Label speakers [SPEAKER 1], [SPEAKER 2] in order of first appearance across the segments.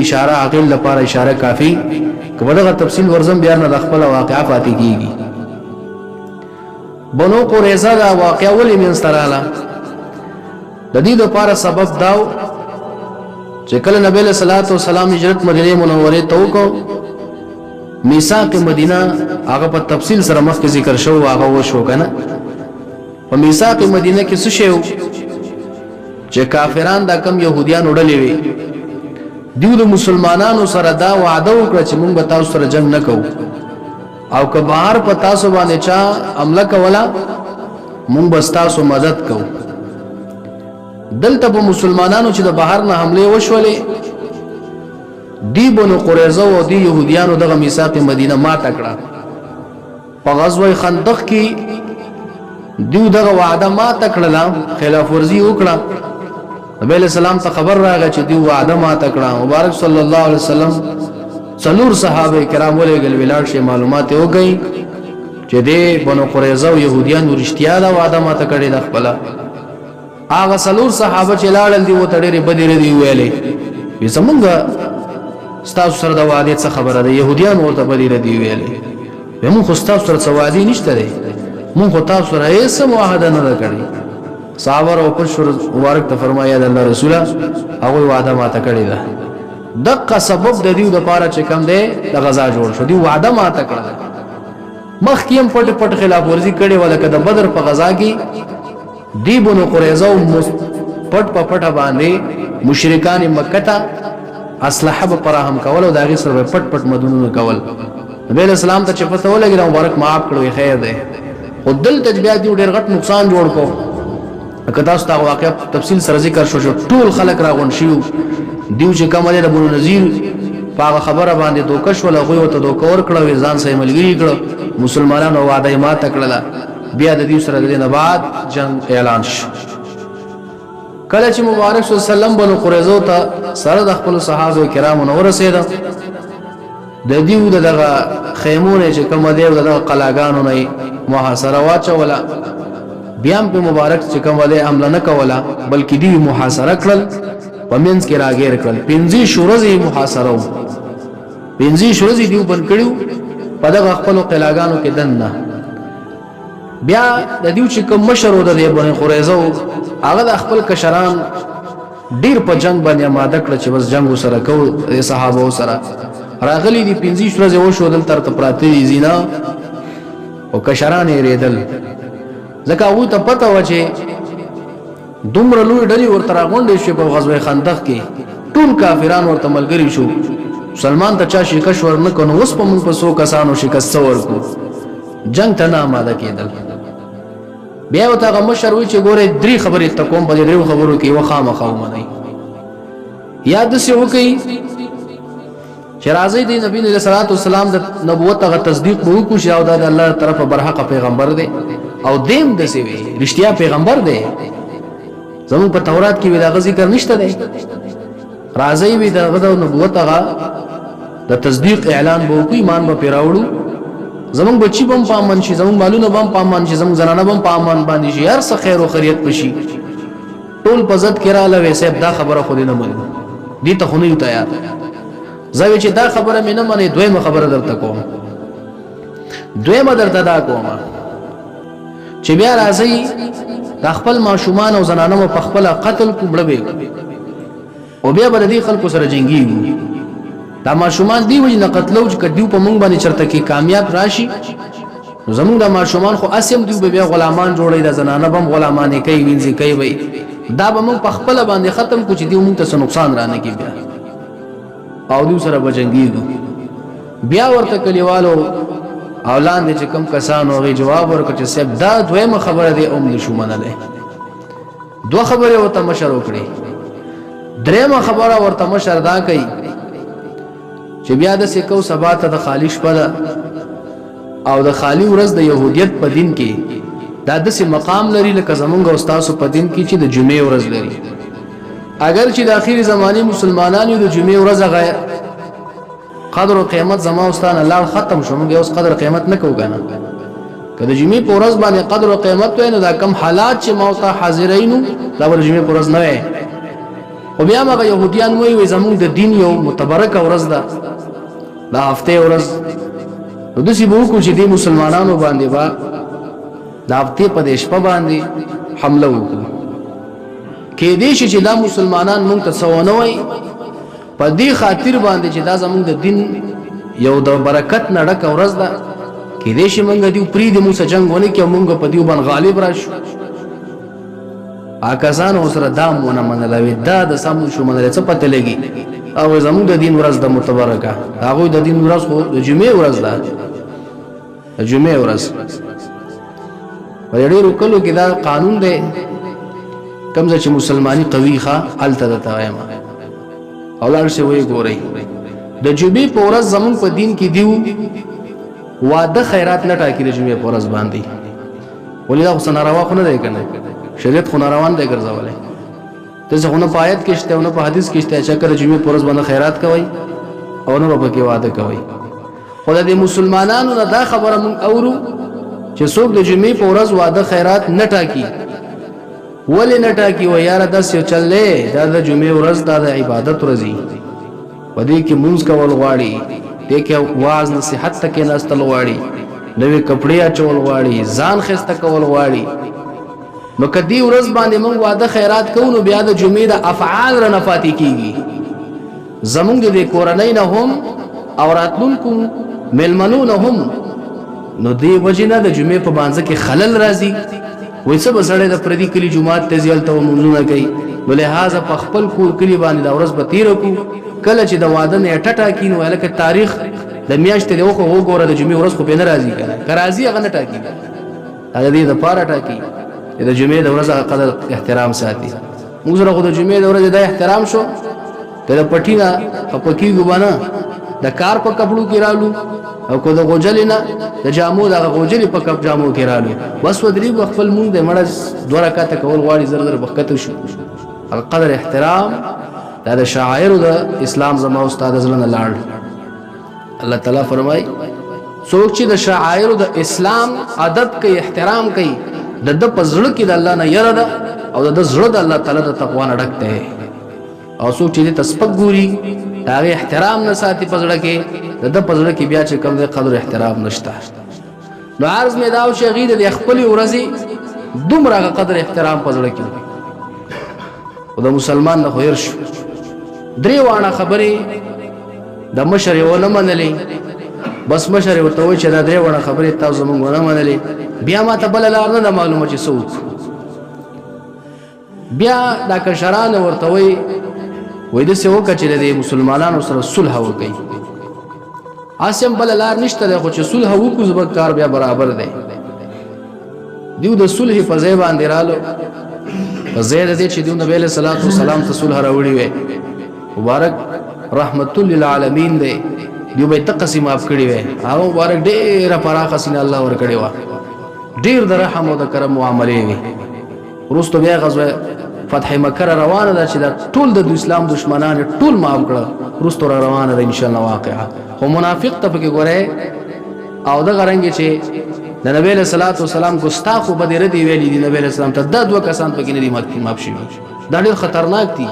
[SPEAKER 1] اشاره عقل لپاره اشاره کافی کبدغه تفصیل ورزم بیا نه خپل واقعا فاتې کیږي. بنو قریظه دا واقعا ولې من ستراله د دې لپاره سبب داو چې کله نبی له صلوات و سلام هجرت مدینه منوره ته وکړو میثاق مدینه هغه په تفصیل سره مخکې ذکر شو هغه وشو کنه. په میثاق مدینه کې څه شی چې کافران دا کم يهوديان وړلې وي دیو د مسلمانانو سره دا وعده وکړه چې موږ به تاسو سره جنگ نه کوو او که بهر په تاسو باندې چا حمله کوله موږ به تاسو مدد کوو. دلته په مسلمانانو چې د بهر نه حمله وشولې دی بنو قریظه او دی يهوديانو دغه میثاق مدینه ما تکړه. په غزوه خندق کې دیو دغه وعده ما تکړه خلاف ورزي وکړه. نبی علیہ السلام ته خبر راغی چې دیو وعده ما تکړه. مبارک صلی الله علیه وسلم څلور صحابه کرام ولېګل ویلاړ شي معلومات وکړي چې دی بنو قریظه او يهوديانو رښتیا دا وعده ما تکړه د خپل. هغه څلور صحابه چې لاړل دی و تړي بدر دی ویلې وي زمونږ ستاسو سره د وعده څخه خبره ده يهوديان ورته بدر دی ویلې موږ خو ستاسو سره څه وعده نشته دی موږ خو تاسو سره هیڅ معاهده نه کړې. صحابه او پښور مبارک ته فرمایا د الله رسول هغه وعده ما تکړه ده. دغه سبب د دیو د پاره چې کم دی د غزا جوړ شو دی وعده ما تکړه. مخکیم پټ پټ خلاف ورزي کړي ولکه د بدر په غزا کې دی بنو قریظه او پټ په پټ باندې مشرکان مکه ته اسلحه په فراهم کول او داغي سره پټ پټ مدونو کول. نبی اسلام ته چې پته ولګی مبارک معاف کړو خیر ده. خو دل تجبیه دی ډېر غټ نقصان جوړ کو. که تاسو ته واقعا تفصیل سره ذکر شو ټول خلک راغون شيو دیو چې کومه د ابو نذیر په خبره باندې دوکش ولا غوي وته دوکور کړو ځان سره ملګری کړو مسلمانانو وعده ما تکړه. بیا د دې سره د نه بعد جنگ اعلان شو. کله چې مبارک صلی الله علیه وسلم بنو قریظه ته سره د خپل صحابه کرامو نو رسید د دیو دغه خیمونه چې کوم دی دغه قلاګانو نه محاصره واچوله بیا په مبارک چې کوم ولې حمله نه کوله بلکې دی محاصره کړل پمنځ کې راګیر کړل. 15 شورزي محاصره 15 شورزي دیو بن کړیو په دغه خپل قلاګانو کې دنه. بیا د دیو چې کوم مشر د بنو قریظه هغه د خپل کشران ډیر په جنگ باندې آماده کړ چې بس جنگ سره کو صحابه سره راغلي دي 15 ورځې وشو دل تر ته پراته دي زینا او کشران یې ریدل ځکه هغه ته پته و چې دومره لوی ډلې ورته راغونډې شي په غزوه خندق کې ټول کافران ورته ملګری شو. سلمان ته چا شکست ورنه کړو اوس په موږ په 100 کسانو شکست ورکو جنگ ته نه آماده کېدل. بیا وته مشر وی چې ګوره درې خبرې ته کوم په درې خبرو کې وخامخه ومني یاد سه وکي چې راځي دی نبی صلی الله علیه وسلم د نبوت غ تصدیق وکړو چې او د الله طرفه برحق پیغمبر دی او دیم د سی وی رښتیا پیغمبر دی. زمون په تورات کې ویل ذکر نشته دی راځي وی د نبوت غ د تصدیق اعلان وکړو ایمان به پیراوړو زمون بچی بم پامن شي زمون مالونه بم پامن شي زمون زنانه بم پامن باندې شي هر څه خیر او خیریت پشي ټول په عزت کرا لوي صاحب دا خبره خو دې نه مونږ دي ته خو نه یو تیار زوی چې دا خبره مې نه منې دویمه خبره درته کوم دویمه درته دا کوم چې بیا راځي د خپل ماشومان او زنانه په خپل قتل کوبړوي او بیا بل دي خلکو سره جنگي دا ماشومان دی وجه نه قتلو چې کډیو په مونږ باندې چرته کې کامیاب راشي نو زمونږ د ماشومان خو اسیم دی بیا غلامان جوړي د زنانه بم غلامانه کوي وینځي کوي وي دا به مونږ په خپل باندې ختم کو چې دی مونږ ته نقصان رانه کی بیا او دوی سره بجنګي بیا ورته کلیوالو اولاد چې کم کسانو غي جواب ورکړ چې سب دا دویمه خبره دی اوم نشو منله دوه خبره ورته مشر وکړي درېمه خبره ورته مشر دا کوي چې بیا د سکو سبا ته د خالی شپه او د خالی ورځ د يهودیت په دین کې دا د سي مقام لري لکه زمونږ استادو په دین کې چې د جمعې ورځ لري اگر چې د اخیری زماني مسلمانانو د جمعې ورځ غیر قدر او قیمت زما استاد الله ختم شو موږ اوس قدر قیمت نه کوو کنه کله جمعې په ورځ باندې قدر او قیمت وای نو دا کم حالات چې موته حاضرینو دا ور جمعې په ورځ نه وای خو بیا هغه يهوديان وایي زمونږ د دین یو متبرکه ورځ ده د هفته ورځ نو داسې به وکړو چې دې مسلمانانو باندې به د هفتې په دې شپه باندې حمله وکړو کېدای شي چې دا مسلمانان مونږ ته څه ونه وایي په دې خاطر باندې چې دا زمونږ د دین یو د برکت نه ډکه ورځ ده کېدای شي مونږ دې پرېږدي موږ سره جنګ ونه کړي او مونږ په دې باندې غالب راشو کسانو سره دا ونه منله دا د سمون شو منله څه پته لګي او زمونږ د دین ورځ د متبرکه هغوی د دین ورځ خو د جمعې ورځ ده د جمعې ورځ په ډېرو کلو کې دا قانون دی کوم ځای چې مسلماني قوي ښه هلته درته وایم او لاړ شئ ویې ګورئ د جمعې په ورځ زمونږ په دین کې دیو واده خیرات نه ټاکي د جمعې په ورځ باندې ولې دا خو څه ناروا خو نه دی که نه شریعت خو ناروان دی ګرځولی داسې خو نه په آیت کې شته او نه په حدیث کې شته چې کله جمعې په ورځ باندې خیرات کوئ او نه به پکې واده کوئ خو د دې مسلمانانو نه دا خبره مونږ اورو چې څوک د جمعې په ورځ واده خیرات نه ټاکي ولې نه ټاکي و یاره داسې یو چل دی دا د جمعې ورځ دا د عبادت ورځ په دې کې مونځ کول غواړي دې کې واعظ نصیحت ته کېناستل غواړي نوې کپړې اچول غواړي ځان ښایسته کول غواړي نو که دې ورځ باندې مونږ واده خیرات کوو نو بیا د جمعې د افعال رانه پاتې کېږي زمونږ د دې کورنۍ نه هم او راتلونکو میلمنو نه هم نو دې وجې نه د جمعې په مانځه کې خلل راځي وایي څه به سړی د پردي کلي جومات ته ځي هلته به مونځونه کوي نو لحاظه په خپل کور کلي باندې دا ورځ به تېره کړو کله چې د واده نیټه ټاکي نو هلکه تاریخ د میاشتې دی وخو وګوره د جمعې ورځ خو پرې نه راځي که نه که راځي هغه نه ټاکي هغه دې دپاره ټاکي چې د جمعې د ورځ قدر احترام ساتي موږ سره خو د جمعې د ورځې دا احترام شو که د پټي نه خفه کېږو به نه د کار په کپړو کې رالو او که د غوجلې نه د جامو دغه غوجلې په کپ جامو کې رالو بس ودرېږو خپل مونږ د مړه 2 رکعته کول غواړي زر زر به ښکته شو القدر احترام دا د شاعرو د اسلام زما استاد زړه نه لاړ الله تعالی فرمایي څوک چې د شاعرو د اسلام ادب کوي احترام کوي د د په زړه کې د الله نه یره ده او د زړه د الله تعالی د تقوا نه ډک دی او څوک چې دې ته سپک ګوري د هغې احترام نه ساتي په زړه کې د ده په زړه کې بیا چې کوم دی قدر احترام نشته نو عرض مې دا و چې هغې د دې خپلې ورځې دومره هغه قدر احترام په زړه کې خو د مسلمان نه خو هېر شو 3 واړه خبرې د مشر یې ونه منلې بس مشر یې ورته وایي چې دا 3 واړه خبرې تاسو زموږ ونه منلې بیا ما ته بله لار نه ده معلومه چې څه وکړو بیا دا کشران ورته وایي وایي داسې وکړه چې د مسلمانانو سره صلح وکړئ هسې هم بله لار نشته دی خو چې صلح وکړو زموږ کار بیا برابر دی دیو د صلح په ځای باندې رالو په ځای د دې چې دیو نبي علیه الصلاة والسلام ته صلح راوړې وی مبارک رحمت للعالمین دی دیو به تقسی معاف کړی وی هغه مبارک ډېره پراخه سینه الله ورکړې وه ډېر د رحم او د کرم معاملې وي وروسته بیا غزوه فتح مکه روانه ده چې دا ټول د اسلام دشمنان ټول معاف کړه وروسته روانه ده انشاءالله واقعه خو منافق ته پکې ګورئ او دغه رنګې چې د نبی علیه الصلاة والسلام ګستاخو به دې ردې ویلي دي نبی علیه السلام ته دا 2 کسان پکې نه دي معاف شوي دا ډېر خطرناک دي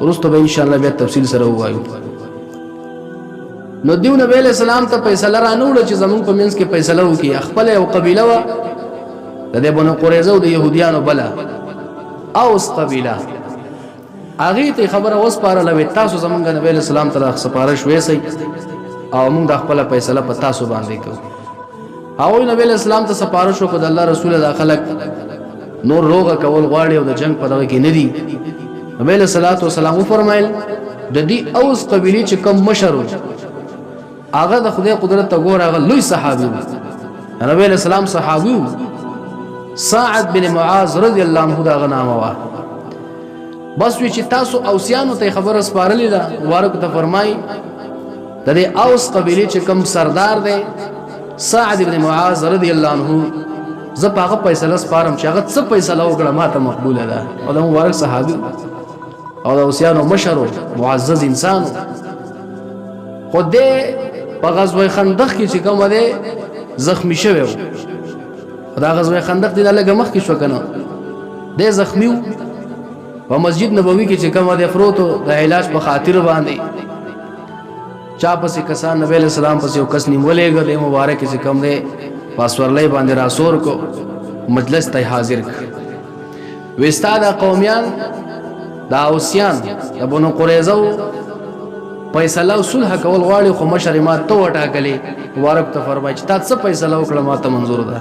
[SPEAKER 1] وروسته به انشاءالله بیا تفصیل سره ووایو نو دیو نبی علیه السلام ته فیصله رانوړه چې زمونږ په منځ کې فیصله وکړي خپله یو قبیله وه د دې بنو قریظه او د یهودیانو بله اوس قبیله هغې ته خبره وسپارله وې تاسو زمونږ نبی علیه السلام ته سپارش ویسئ او موږ د خپله فیصله په تاسو باندې کوو هغوی نبی علیه السلام ته سپارش وکړو د الله رسوله دا خلک نور روغه کول غواړي او د جنګ په دغه کې نه دي نبی علیه الصلاة والسلام وفرمایل د دې اوس قبیلې چې کوم مشر و هغه د خدای قدرت ته ګوره هغه لوی صحابي و نبی علیه السلام صحابي و سعد بن معاذ رضی الله عنه دا غنامه وا بس وی چې تاسو اوسیانو ته خبره سپارلې ده مبارک ته فرمای د دې اوس قبیله چې کوم سردار دی سعد بن معاذ رضی الله عنه زه په هغه فیصله سپارم چې هغه څه فیصله وکړه ماته مقبوله ده او د مبارک صحابي او د اوسیانو مشر معزز انسان خو دې په غزوه خندق کې چې کومه ده زخمی شوی دا غزوه خندق دی لږه مخکې شو کنه دی زخمی و په مسجد نبوي کې چې کوم د افروتو د علاج په خاطر باندې چا پسې کسان نبی علیہ السلام پسې یو کس نیولېږه د مبارک چې کوم دی پاسورلۍ باندې راسور کو مجلس ته حاضر وستا د قومیان د اوسیان د بنو قریظه فیصله او صلح کول غواړي خو مشر ما ته وټاکلې مبارک ته فرمایي چې تاسو فیصله وکړه ما ته منظور ده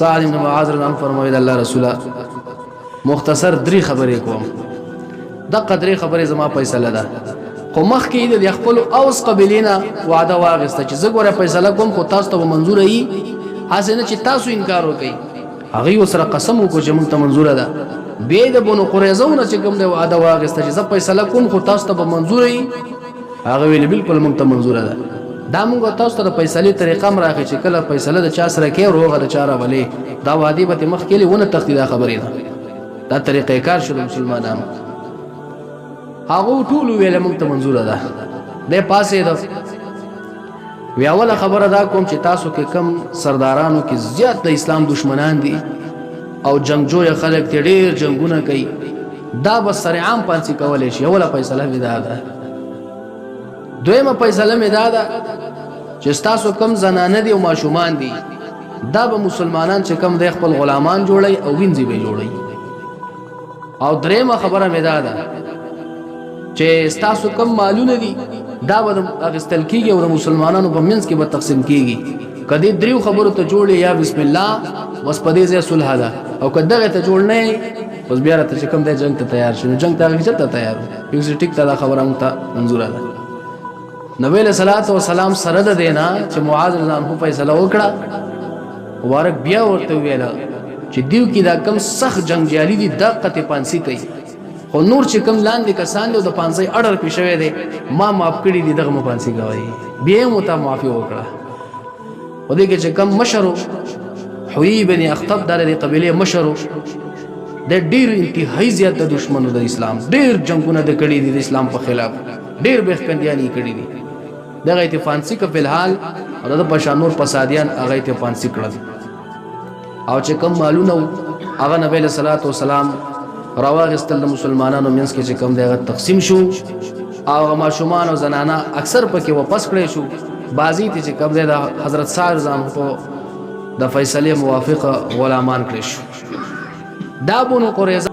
[SPEAKER 1] سعد بن معاذ رضی الله فرمایي د الله رسوله مختصر 3 خبرې کوم د قدرې خبرې زما فیصله ده خو مخکې د خپل اوس قبیلینا وعده واغسته چې زه ګوره فیصله کوم خو تاسو ته منظور ای حسنه چې تاسو انکار وکړي هغه سره قسم وکړو چې موږ ته منظور ده به د بنو قریظه نه چې کوم د وعده واغسته چې زه فیصله کوم خو تاسو ته منظور ای هغه ویل بالکل موږ ته منظور ده دا موږ تاسو ته د فیصلې طریقه مراخي چې کله فیصله د چا سره کې روغه د چاره ولې دا وادي به مخ کې لونه تخديده خبرې ده دا طریقې کار شول مسلمانانو هغه ټول ویل موږ ته منظور ده د پاسې ده ویاوله خبره دا کوم چې تاسو کې کم سردارانو کې زیات د اسلام دشمنان دي او جنگجو خلک ته ډیر جنگونه کوي دا به سره عام پانسي کولای شي اوله فیصله ودا ده دویمه فیصله مې دا ده چې تاسو کم زنانه دي او ماشومان دي دا به مسلمانان چې کم د خپل غلامان جوړي او وینځي به جوړي او دریمه خبره مې دا ده چې تاسو کم مالونه دي دا به اغستل کیږي او د مسلمانانو په منځ کې به تقسیم کیږي کدی دریو خبرو ته جوړي یا بسم الله بس په دې ځای صلح ده او کداغه ته جوړ نه بس بیا راته چې کم د جنگ ته تیار شنو جنگ ته هغه تیار یو څه ټیک ته خبره مونږ ته منظور ده نبی له صلوات و سلام سره ده دینا چې معاذ رضی الله فیصله وکړه مبارک بیا ورته ویل چې دیو کې دا کم سخت جنگ جالي دي دقت پانسی کوي خو نور چې کم لاندې کسان له د پانسی اډر پښوي دي ما معاف کړی دي دغه پانسی کوي بیا مو ته معافي وکړه و دې کې چې کم مشرو حوی بن اخطب د قبيله مشرو د ډیر انتهایی زیات د دشمنو د اسلام ډیر جنگونه د کړي دي د اسلام په خلاف ډیر بهکندياني کړي دي دغه اتفاقسی که فلحال او د پښانور فسادیان هغه اتفاقسی کړل او چې کم مالونه هغه نبی له صلوات و سلام راوغستل د مسلمانانو منځ کې چې کم دغه تقسیم شو او ماشومان او زنانه اکثر پکې واپس کړي شو بازی ته چې کم د حضرت سعد زام په د فیصله موافقه غلامان کړي شو دا بونو قریظه